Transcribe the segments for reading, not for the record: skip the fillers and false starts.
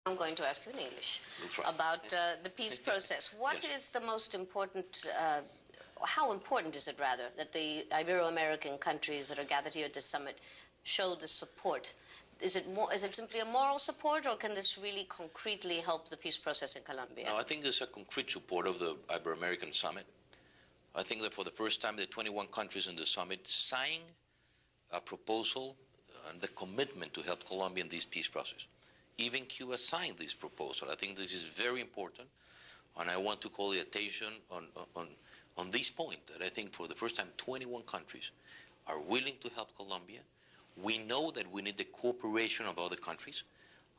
I'm going to ask you in English Right. about the peace process. What is the most important, how important is it rather, that the Ibero-American countries that are gathered here at this summit show the support? Is it simply a moral support, or can this really concretely help the peace process in Colombia? No, I think there's a concrete support of the Ibero-American Summit. I think that for the first time, the 21 countries in the summit signed a proposal and the commitment to help Colombia in this peace process. Even Cuba signed this proposal. I think this is very important, and I want to call the attention on this point, that I think for the first time 21 countries are willing to help Colombia. We know that we need the cooperation of other countries,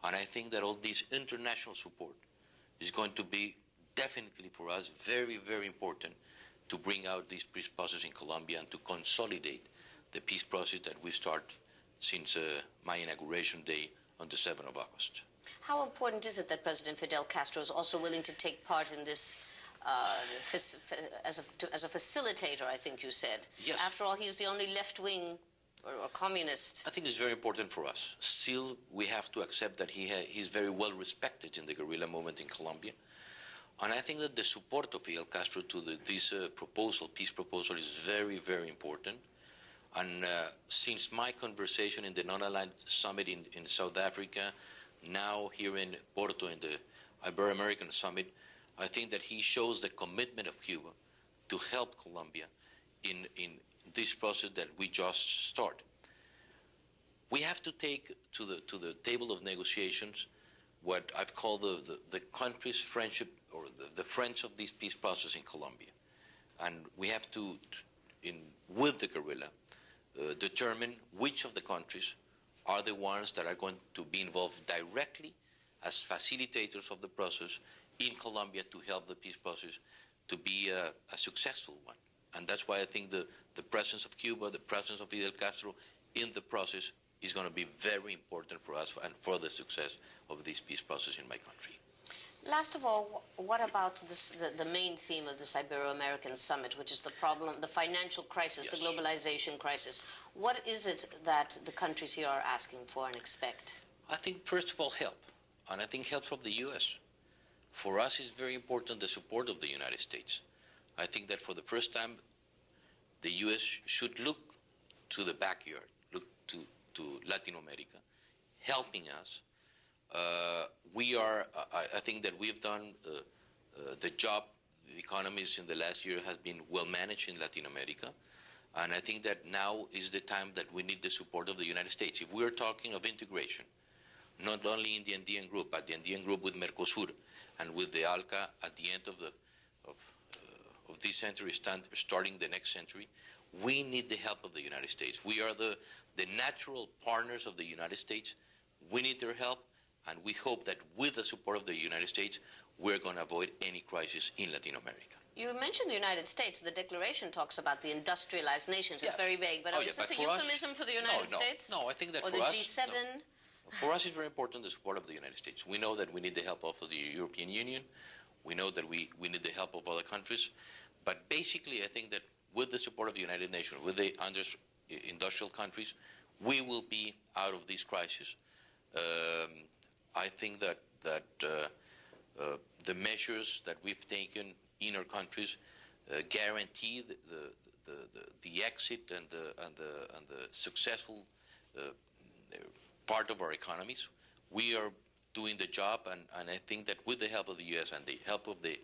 and I think that all this international support is going to be definitely for us very, very important to bring out this peace process in Colombia and to consolidate the peace process that we start since my inauguration day on the 7th of August. How important is it that President Fidel Castro is also willing to take part in this as a facilitator, I think you said? Yes. After all, he's the only left-wing or communist. I think it's very important for us. Still, we have to accept that he's very well respected in the guerrilla movement in Colombia. And I think that the support of Fidel Castro to this peace proposal is very, very important. And since my conversation in the Non-Aligned Summit in South Africa, now here in Porto in the Ibero-American Summit, I think that he shows the commitment of Cuba to help Colombia in this process that we just started. We have to take to the table of negotiations what I've called the country's friendship, or the friends of this peace process in Colombia. And we have to with the guerrilla, determine which of the countries are the ones that are going to be involved directly as facilitators of the process in Colombia to help the peace process to be a successful one. And that's why I think the presence of Cuba, the presence of Fidel Castro in the process is going to be very important for us and for the success of this peace process in my country. Last of all, what about the main theme of this Ibero-American Summit, which is the problem, the financial crisis, Yes. the globalization crisis? What is it that the countries here are asking for and expect? I think, first of all, help. And I think help from the U.S. For us, it's very important the support of the United States. I think that for the first time, the U.S. should look to the backyard, look to Latin America, helping us. I think that we've done the job. The economies in the last year has been well managed in Latin America. And I think that now is the time that we need the support of the United States. If we're talking of integration, not only in the Andean group, but the Andean group with Mercosur and with the ALCA at the end of this century, starting the next century, we need the help of the United States. We are the natural partners of the United States. We need their help. And we hope that with the support of the United States, we're going to avoid any crisis in Latin America. You mentioned the United States. The declaration talks about the industrialized nations. Yes. It's very vague, but is this a euphemism for the United States? No, I think that or for the us, G7? no. For us, it's very important the support of the United States. We know that we need the help of the European Union. We know that we need the help of other countries. But basically, I think that with the support of the United Nations, with the industrial countries, we will be out of this crisis. I think that the measures that we've taken in our countries guarantee the exit and the successful part of our economies. We are doing the job, and I think that with the help of the U.S. and the help of the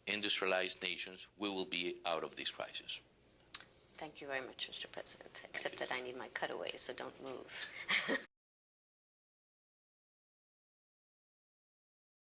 industrialized nations, we will be out of this crisis. Thank you very much, Mr. President, except that I need my cutaway, so don't move.